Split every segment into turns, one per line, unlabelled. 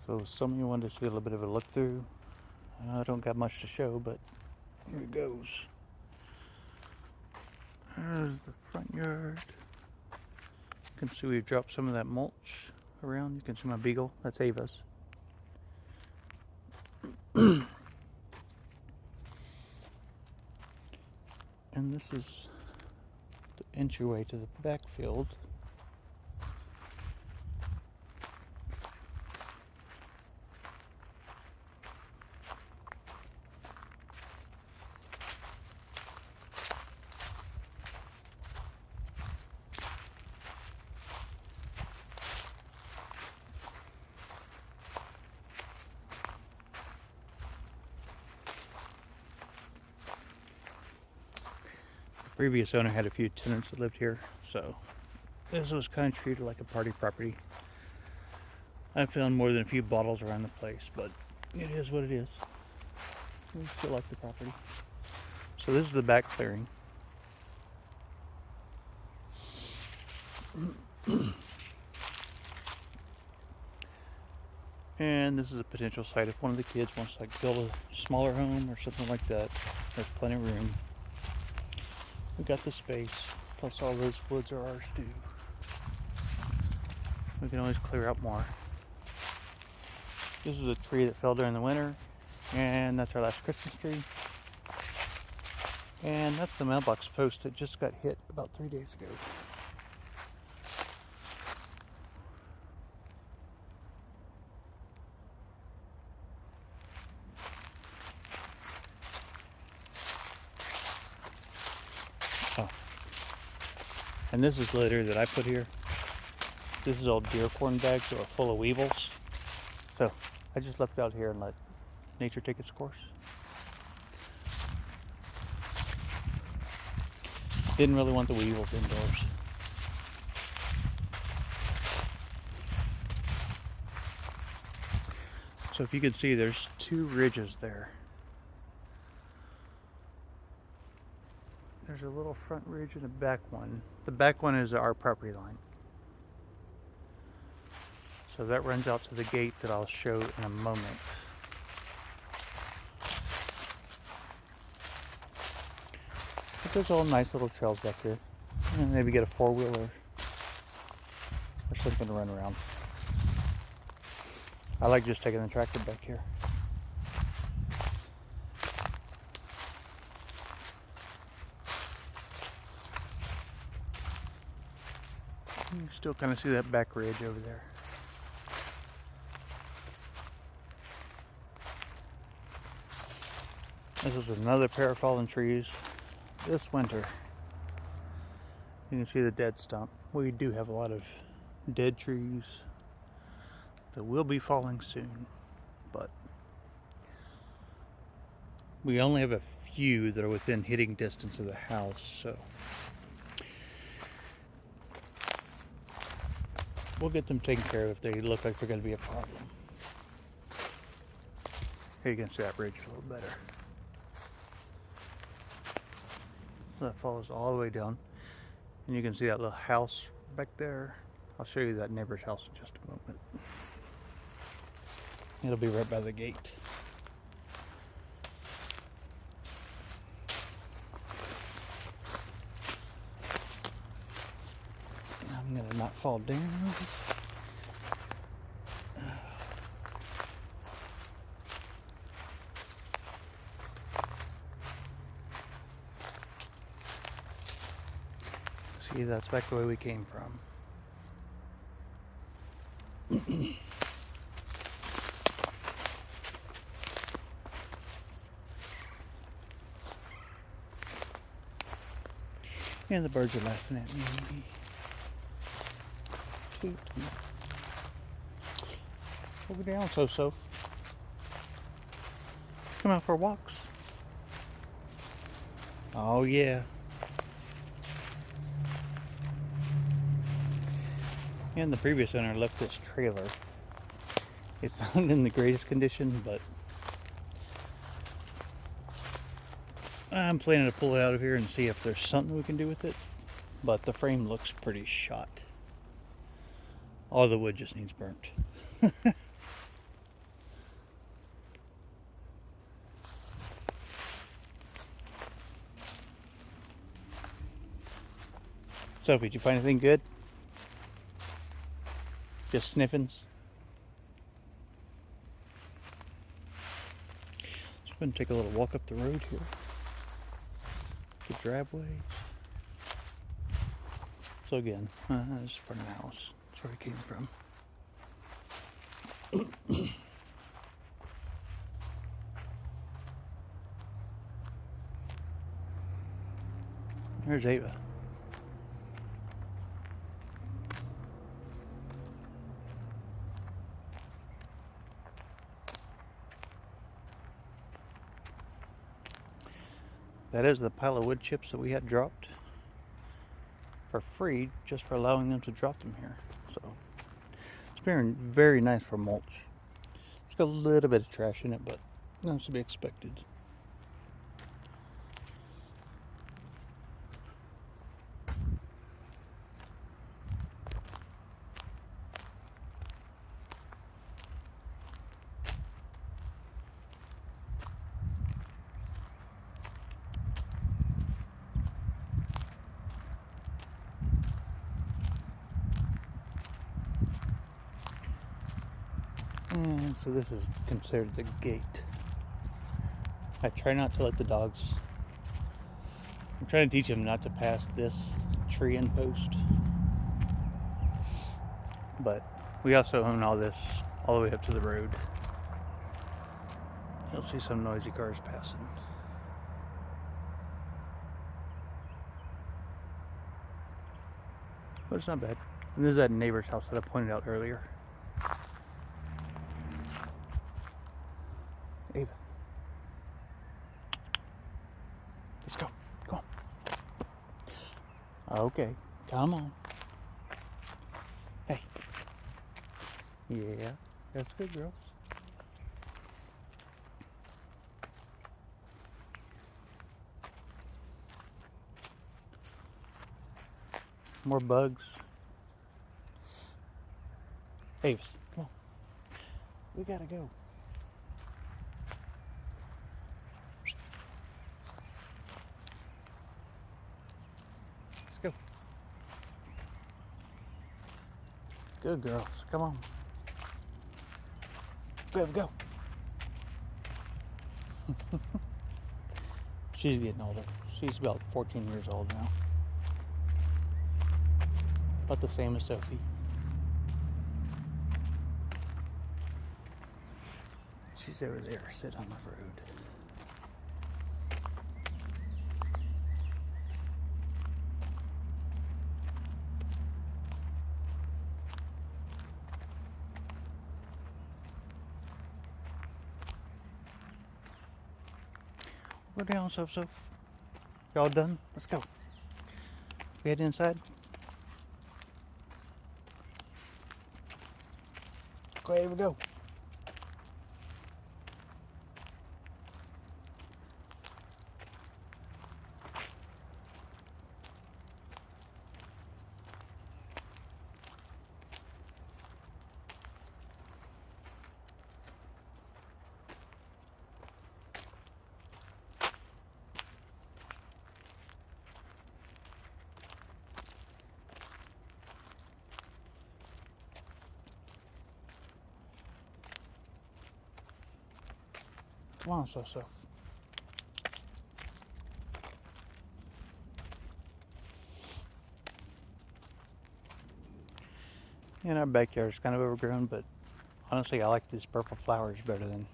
So some of you wanted to see a little bit of a look through. I don't got much to show, but here it goes. There's the front yard. You can see we've dropped some of that mulch around. You can see my beagle. That's Ava's. And this is the entryway to the backfield. The previous owner had a few tenants that lived here, so this was kind of treated like a party property. I found more than a few bottles around the place, but it is what it is. We still like the property. So this is the back clearing. And this is a potential site if one of the kids wants to like build a smaller home or something like that. There's plenty of room. We got the space, plus all those woods are ours too. We can always clear out more. This is a tree that fell during the winter, and that's our last Christmas tree. And that's the mailbox post that just got hit about 3 days ago. Oh. And this is litter that I put here. This is old deer corn bags that are full of weevils. So I just left it out here and let nature take its course. Didn't really want the weevils indoors. So if you can see, there's two ridges there. There's a little front ridge and a back one. The back one is our property line. So that runs out to the gate that I'll show in a moment. But there's all nice little trails back here. And maybe get a four-wheeler or something to run around. I like just taking the tractor back here. You still kind of see that back ridge over there. This is another pair of fallen trees this winter. You can see the dead stump. We do have a lot of dead trees that will be falling soon, but we only have a few that are within hitting distance of the house, so we'll get them taken care of if they look like they're going to be a problem. Here you can see that ridge a little better. That follows all the way down, and you can see that little house back there. I'll show you that neighbor's house in just a moment. It'll be right by the gate. I'm gonna not fall down. See, that's back the way we came from. And the birds are laughing at me. Cute. Over down, so. Come out for walks. Oh yeah. And the previous owner left this trailer. It's not in the greatest condition, but I'm planning to pull it out of here and see if there's something we can do with it. But the frame looks pretty shot. All the wood just needs burnt. Sophie, did you find anything good? Just sniffings? Just going to take a little walk up the road here. The driveway. So again, this is front of the house. That's where we came from. There's Ava. That is the pile of wood chips that we had dropped for free, just for allowing them to drop them here. So it's been very nice for mulch. It's got a little bit of trash in it, but that's to be expected. And so this is considered the gate. I try not to let the dogs, I'm trying to teach them not to pass this tree and post. But we also own all this all the way up to the road. You'll see some noisy cars passing. But it's not bad. And this is that neighbor's house that I pointed out earlier. Ava. Let's go. Come on. Okay. Come on. Hey. Yeah. That's good, girls. More bugs. Avis, come on. We gotta go. Let's go. Good girls. Come on. Go. She's getting older. She's about 14 years old now. About the same as Sophie. She's over there, sitting on the road. Go down, Soph. Y'all done? Let's go. We head inside. Go ahead, we go. Come on, Soph. And our backyard is kind of overgrown, but honestly, I like these purple flowers better than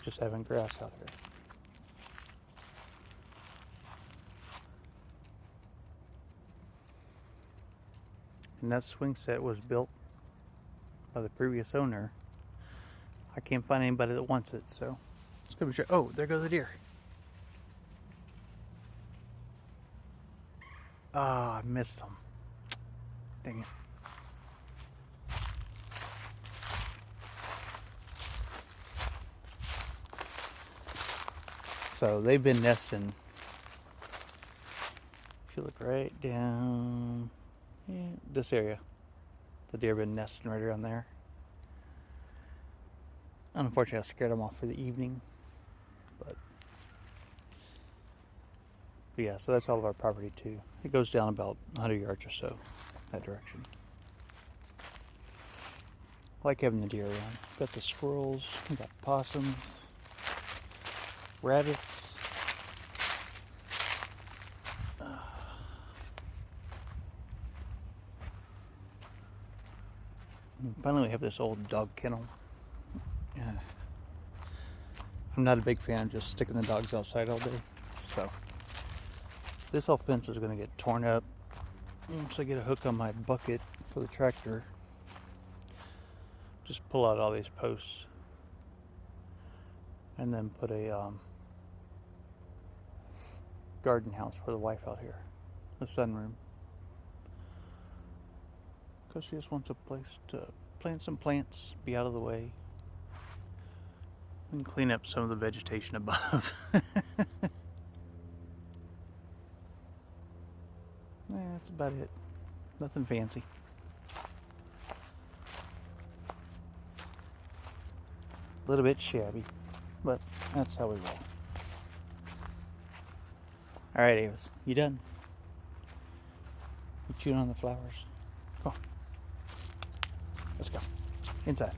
just having grass out here. And that swing set was built by the previous owner. I can't find anybody that wants it, so it's gonna be sure. Oh, there goes the deer. Ah, I missed him. Dang it. So they've been nesting. If you look right down this area, the deer have been nesting right around there. Unfortunately, I scared them off for the evening, but But yeah, so that's all of our property too. It goes down about 100 yards or so that direction. I like having the deer around. Got the squirrels, we got possums, rabbits. And finally, we have this old dog kennel. Yeah. I'm not a big fan of just sticking the dogs outside all day, so this whole fence is going to get torn up. Once I get a hook on my bucket for the tractor, just pull out all these posts and then put a garden house for the wife out here, a sunroom, because she just wants a place to plant some plants, be out of the way, and clean up some of the vegetation above. That's about it. Nothing fancy. A little bit shabby, but that's how we roll. Alright, Avis, you done? You chewing on the flowers? Come on. Let's go. Inside.